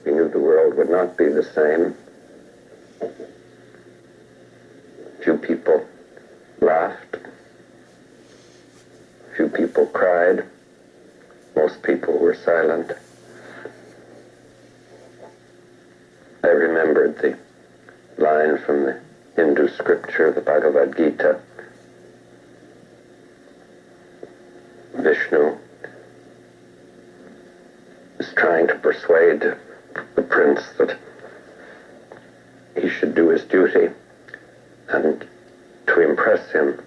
He knew the world would not be the same. Few people laughed. Few people cried. Most people were silent. I remembered the line from the Hindu scripture, the Bhagavad Gita. Vishnu is trying to persuade the prince that he should do his duty, and to impress him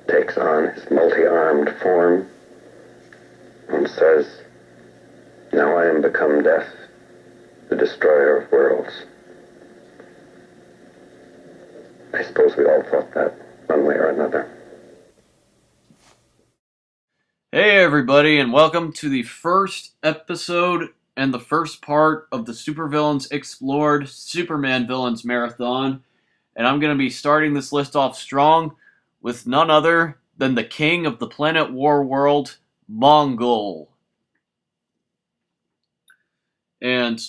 takes on his multi-armed form and says, "Now I am become death, the destroyer of worlds." I suppose we all thought that one way or another. Hey everybody, and welcome to the first episode and the first part of the Supervillains Explored Superman Villains Marathon. And I'm going to be starting this list off strong with none other than the king of the planet Warworld, Mongul. And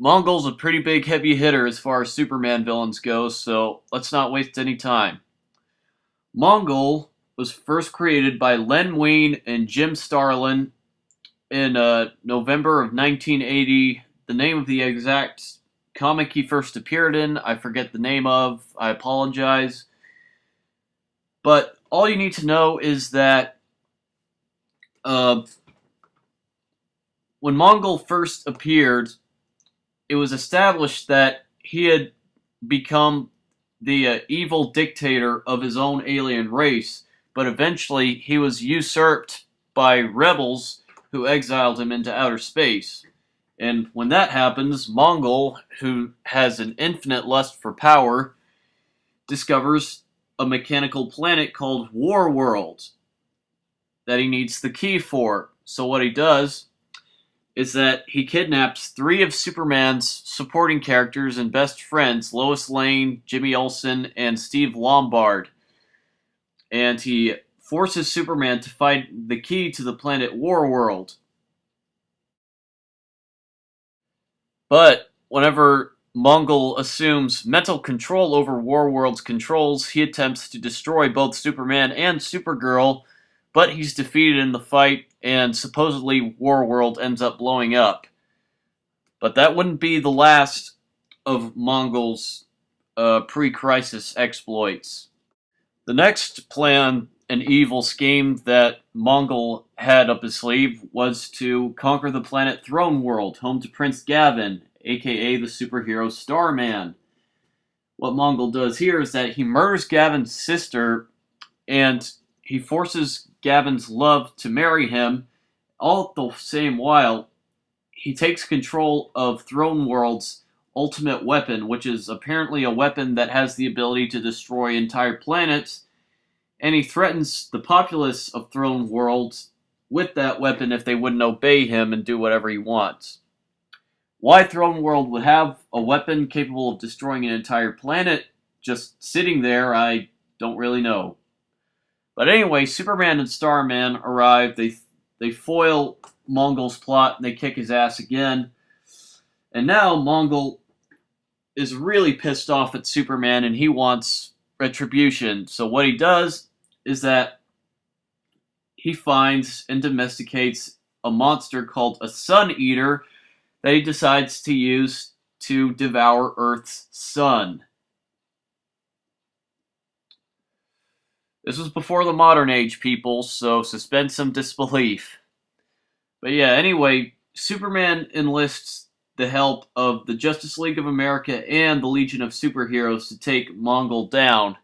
Mongul's a pretty big heavy hitter as far as Superman villains go, so let's not waste any time. Mongul was first created by Len Wein and Jim Starlin in November of 1980. The name of the exact comic he first appeared in, I forget the name of, I apologize. But all you need to know is that when Mongul first appeared, it was established that he had become the evil dictator of his own alien race, but eventually he was usurped by rebels who exiled him into outer space. And when that happens, Mongul, who has an infinite lust for power, discovers a mechanical planet called Warworld that he needs the key for. So what he does is that he kidnaps 3 of Superman's supporting characters and best friends, Lois Lane, Jimmy Olsen, and Steve Lombard. And he forces Superman to find the key to the planet Warworld. But whenever Mongul assumes mental control over Warworld's controls, he attempts to destroy both Superman and Supergirl, but he's defeated in the fight, and supposedly Warworld ends up blowing up. But that wouldn't be the last of Mongul's pre-crisis exploits. The next plan and evil scheme that Mongul had up his sleeve was to conquer the planet Throne World, home to Prince Gavin, aka the superhero Starman. What Mongul does here is that he murders Gavin's sister, and he forces Gavin's love to marry him, all at the same while he takes control of Throne World's ultimate weapon, which is apparently a weapon that has the ability to destroy entire planets, and he threatens the populace of Throne World with that weapon if they wouldn't obey him and do whatever he wants. Why Throne World would have a weapon capable of destroying an entire planet just sitting there, I don't really know. But anyway, Superman and Starman arrive, they foil Mongul's plot, and they kick his ass again. And now Mongul is really pissed off at Superman, and he wants retribution. So what he does is that he finds and domesticates a monster called a Sun Eater that he decides to use to devour Earth's sun. This was before the modern age, people, so suspend some disbelief. But yeah, anyway, Superman enlists the help of the Justice League of America and the Legion of Superheroes to take Mongul down.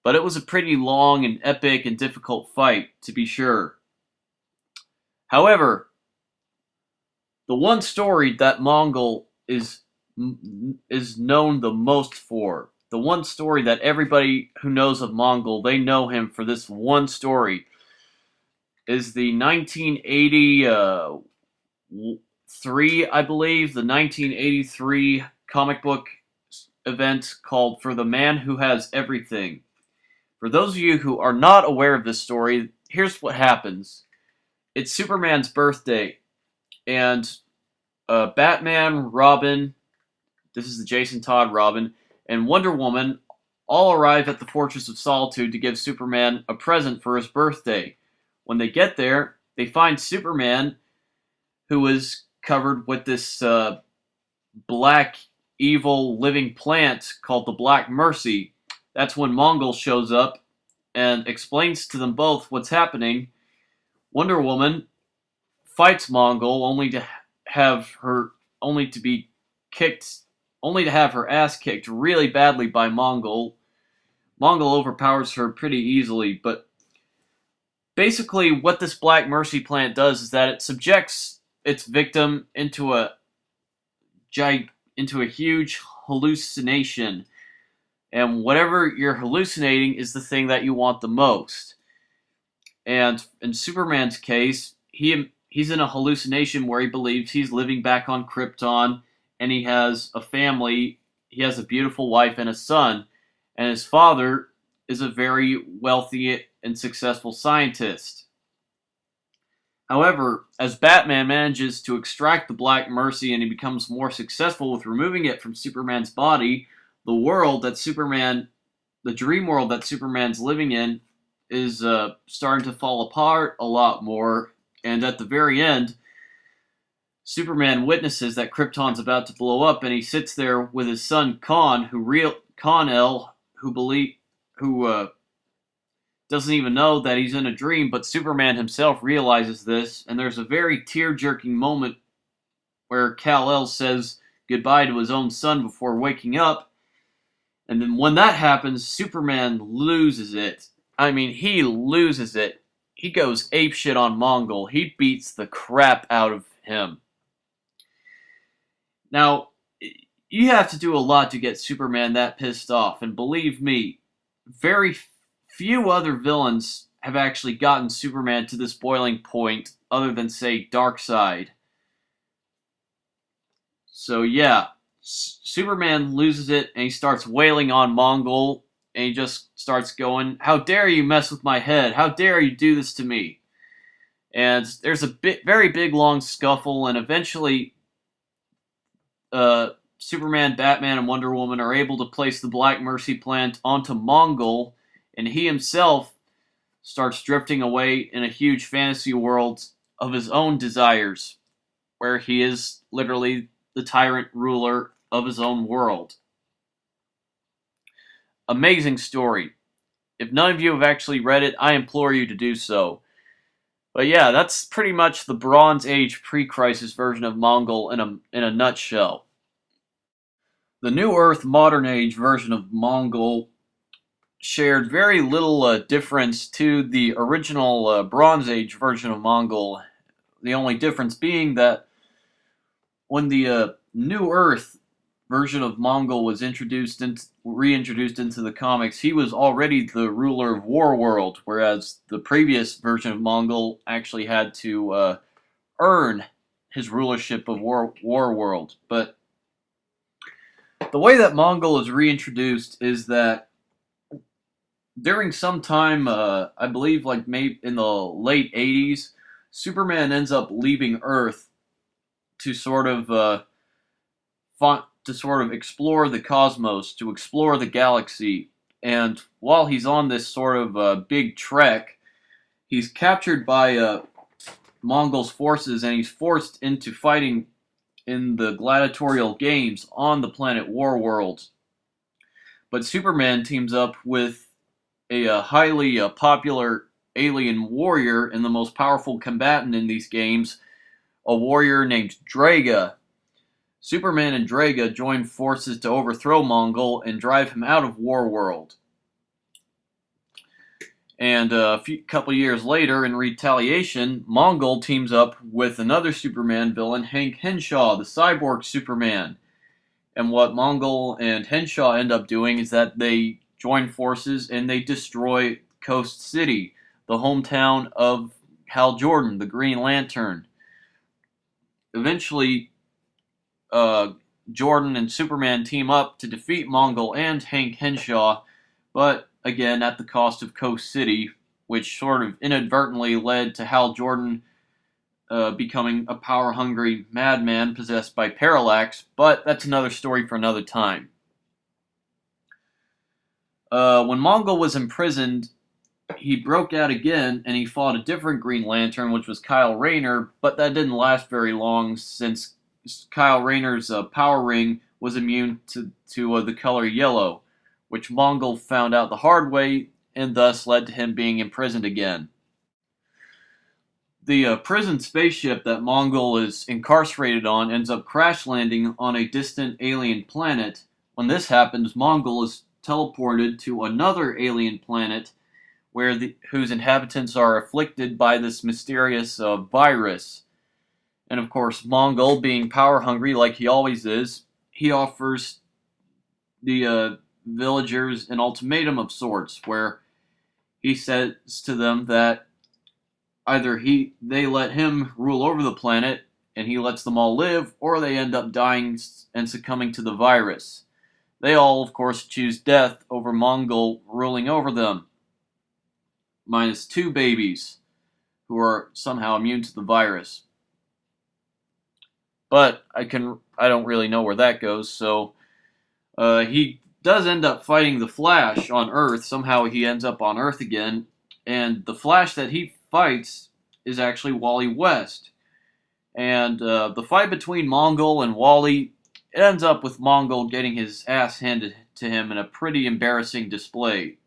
But it was a pretty long and epic and difficult fight, to be sure. However, the one story that Mongul is known the most for, the one story that everybody who knows of Mongul, they know him for this one story, is the 1983, I believe, the 1983 comic book event called For the Man Who Has Everything. For those of you who are not aware of this story, here's what happens. It's Superman's birthday, and Batman, Robin, this is the Jason Todd Robin, and Wonder Woman all arrive at the Fortress of Solitude to give Superman a present for his birthday. When they get there, they find Superman, who is covered with this black, evil, living plant called the Black Mercy. That's when Mongul shows up and explains to them both what's happening. Wonder Woman fights Mongul only to be kicked, only to have her ass kicked really badly by Mongul. Mongul overpowers her pretty easily, but basically what this Black Mercy plant does is that it subjects its victim into a huge hallucination, and whatever you're hallucinating is the thing that you want the most. And in Superman's case, he's in a hallucination where he believes he's living back on Krypton, and he has a family. He has a beautiful wife and a son, and his father is a very wealthy and successful scientist. However, as Batman manages to extract the Black Mercy and he becomes more successful with removing it from Superman's body, the dream world that Superman's living in, is starting to fall apart a lot more. And at the very end, Superman witnesses that Krypton's about to blow up, and he sits there with his son Kal-El, who doesn't even know that he's in a dream, but Superman himself realizes this, and there's a very tear-jerking moment where Kal-El says goodbye to his own son before waking up, and then when that happens, Superman loses it. I mean, he loses it. He goes apeshit on Mongul. He beats the crap out of him. Now, you have to do a lot to get Superman that pissed off, and believe me, very few other villains have actually gotten Superman to this boiling point, other than, say, Darkseid. So yeah, Superman loses it, and he starts wailing on Mongul, and he just starts going, "How dare you mess with my head? How dare you do this to me?" And there's a very big, long scuffle, and eventually Superman, Batman, and Wonder Woman are able to place the Black Mercy plant onto Mongul, and he himself starts drifting away in a huge fantasy world of his own desires, where he is literally the tyrant ruler of his own world. Amazing story. If none of you have actually read it, I implore you to do so. But yeah, that's pretty much the Bronze Age pre-Crisis version of Mongul in a nutshell. The New Earth Modern Age version of Mongul shared very little difference to the original Bronze Age version of Mongul. The only difference being that when the New Earth version of Mongul was reintroduced into the comics, he was already the ruler of Warworld, whereas the previous version of Mongul actually had to earn his rulership of Warworld. But the way that Mongul is reintroduced is that during some time, I believe like maybe in the late 80s, Superman ends up leaving Earth to sort of explore the cosmos, to explore the galaxy. And while he's on this sort of big trek, he's captured by Mongul's forces, and he's forced into fighting in the gladiatorial games on the planet Warworld. But Superman teams up with a highly popular alien warrior and the most powerful combatant in these games, a warrior named Draga. Superman and Draga join forces to overthrow Mongul and drive him out of Warworld. And couple years later, in retaliation, Mongul teams up with another Superman villain, Hank Henshaw, the cyborg Superman. And what Mongul and Henshaw end up doing is that they join forces and they destroy Coast City, the hometown of Hal Jordan, the Green Lantern. Eventually, Jordan and Superman team up to defeat Mongul and Hank Henshaw, but again at the cost of Coast City, which sort of inadvertently led to Hal Jordan becoming a power-hungry madman possessed by Parallax, but that's another story for another time. When Mongul was imprisoned, he broke out again and he fought a different Green Lantern, which was Kyle Rayner, but that didn't last very long since Kyle Rayner's power ring was immune to the color yellow, which Mongul found out the hard way and thus led to him being imprisoned again. The prison spaceship that Mongul is incarcerated on ends up crash landing on a distant alien planet. When this happens, Mongul is teleported to another alien planet whose inhabitants are afflicted by this mysterious virus. And of course, Mongul, being power hungry like he always is, he offers the villagers an ultimatum of sorts, where he says to them that either they let him rule over the planet and he lets them all live, or they end up dying and succumbing to the virus. They all, of course, choose death over Mongul ruling over them, minus 2 babies who are somehow immune to the virus. But I don't really know where that goes, so he does end up fighting the Flash on Earth. Somehow he ends up on Earth again, and the Flash that he fights is actually Wally West. And the fight between Mongul and Wally, it ends up with Mongul getting his ass handed to him in a pretty embarrassing display.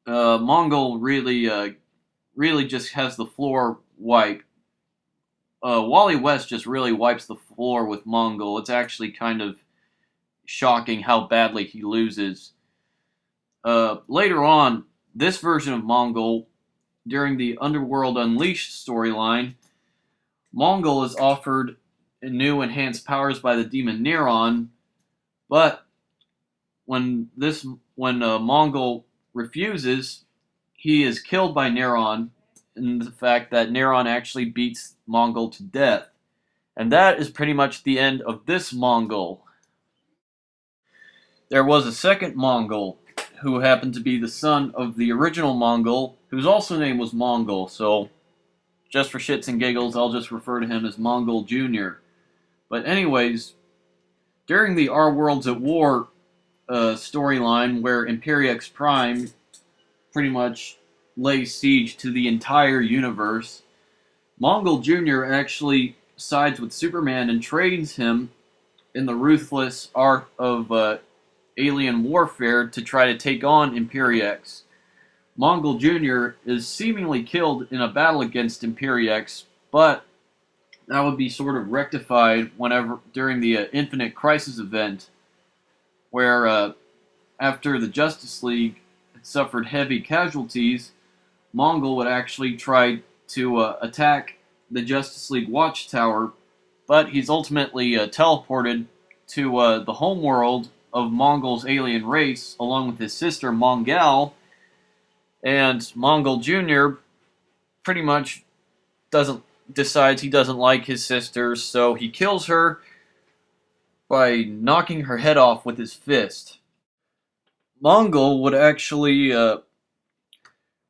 Mongul really just has the floor wiped. Wally West just really wipes the floor with Mongul. It's actually kind of shocking how badly he loses. Later on, this version of Mongul, during the Underworld Unleashed storyline, Mongul is offered new enhanced powers by the demon Neron, but when Mongul refuses, he is killed by Neron, in the fact that Neron actually beats Mongul to death. And that is pretty much the end of this Mongul. There was a second Mongul, who happened to be the son of the original Mongul, whose also name was Mongul, so just for shits and giggles, I'll just refer to him as Mongul Jr. But anyways, during the Our Worlds at War storyline, where Imperiex Prime pretty much lays siege to the entire universe, Mongul Jr. actually sides with Superman and trains him in the ruthless art of alien warfare to try to take on Imperiex. Mongul Jr. is seemingly killed in a battle against Imperiex, but that would be sort of rectified during the Infinite Crisis event, where after the Justice League had suffered heavy casualties, Mongul would actually try to attack the Justice League Watchtower, but he's ultimately teleported to the homeworld of Mongul's alien race, along with his sister Mongul, and Mongul Jr. pretty much decides he doesn't like his sister, so he kills her by knocking her head off with his fist. Mongul would actually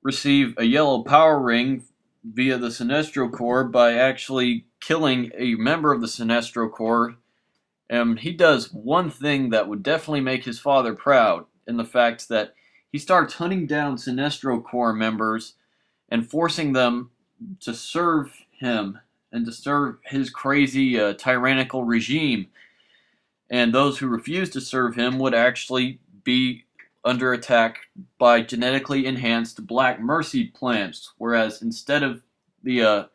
receive a yellow power ring via the Sinestro Corps by actually killing a member of the Sinestro Corps. And he does one thing that would definitely make his father proud, in the fact that he starts hunting down Sinestro Corps members and forcing them to serve him and to serve his crazy tyrannical regime. And those who refuse to serve him would actually be under attack by genetically enhanced Black Mercy plants, whereas instead of the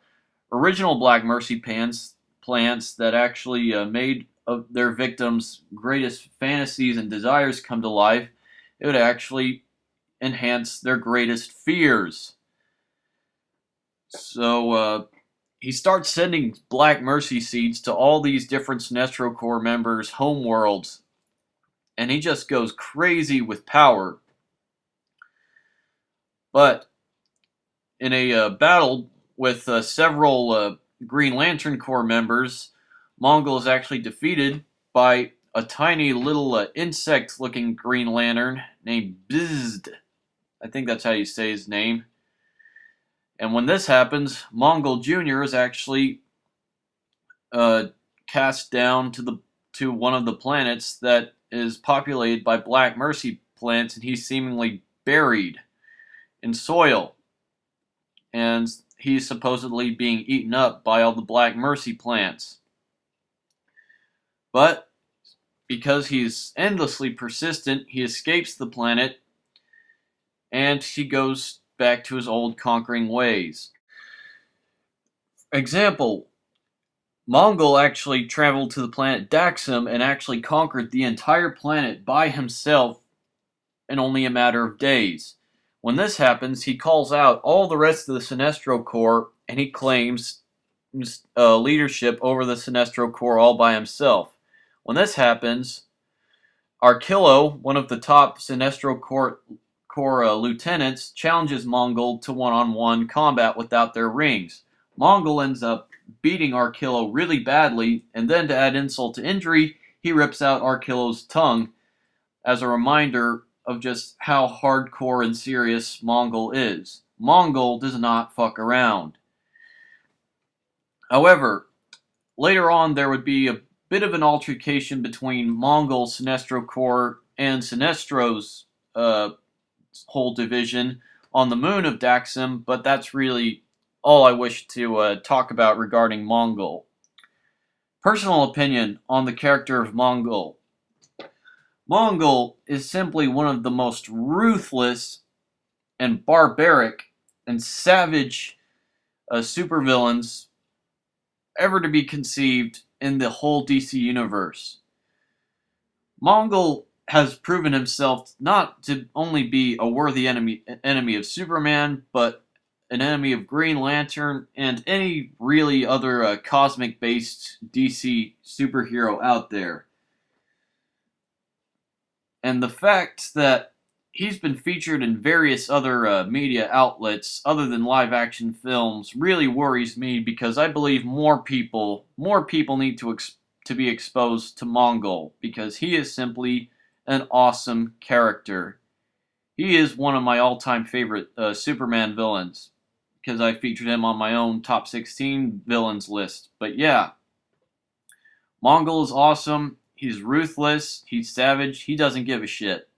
original Black Mercy plants that actually made of their victims' greatest fantasies and desires come to life, it would actually enhance their greatest fears. So he starts sending Black Mercy seeds to all these different Sinestro Corps members' homeworlds, and he just goes crazy with power. But in a battle with several Green Lantern Corps members, Mongul is actually defeated by a tiny little insect-looking Green Lantern named Bzzd. I think that's how you say his name. And when this happens, Mongul Jr. is actually cast down to one of the planets that is populated by Black Mercy plants, and he's seemingly buried in soil. And he's supposedly being eaten up by all the Black Mercy plants. But because he's endlessly persistent, he escapes the planet and he goes back to his old conquering ways. Example, Mongul actually traveled to the planet Daxam and actually conquered the entire planet by himself in only a matter of days. When this happens, he calls out all the rest of the Sinestro Corps and he claims leadership over the Sinestro Corps all by himself. When this happens, Arkillo, one of the top Sinestro Corps lieutenants, challenges Mongul to one-on-one combat without their rings. Mongul ends up beating Arkillo really badly, and then to add insult to injury, he rips out Arkillo's tongue as a reminder of just how hardcore and serious Mongul is. Mongul does not fuck around. However, later on there would be a bit of an altercation between Mongul Sinestro Corps and Sinestro's whole division on the moon of Daxam, but that's really all I wish to talk about regarding Mongul. Personal opinion on the character of Mongul. Mongul is simply one of the most ruthless and barbaric and savage supervillains ever to be conceived in the whole DC universe. Mongul has proven himself not to only be a worthy enemy of Superman, but an enemy of Green Lantern and any really other cosmic-based DC superhero out there. And the fact that he's been featured in various other media outlets other than live-action films really worries me, because I believe more people need to be exposed to Mongul, because he is simply an awesome character. He is one of my all-time favorite Superman villains, because I featured him on my own top 16 villains list. But yeah, Mongul is awesome. He's ruthless. He's savage. He doesn't give a shit.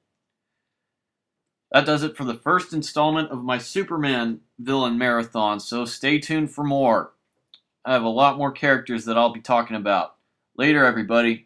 That does it for the first installment of my Superman villain marathon, so stay tuned for more. I have a lot more characters that I'll be talking about. Later, everybody.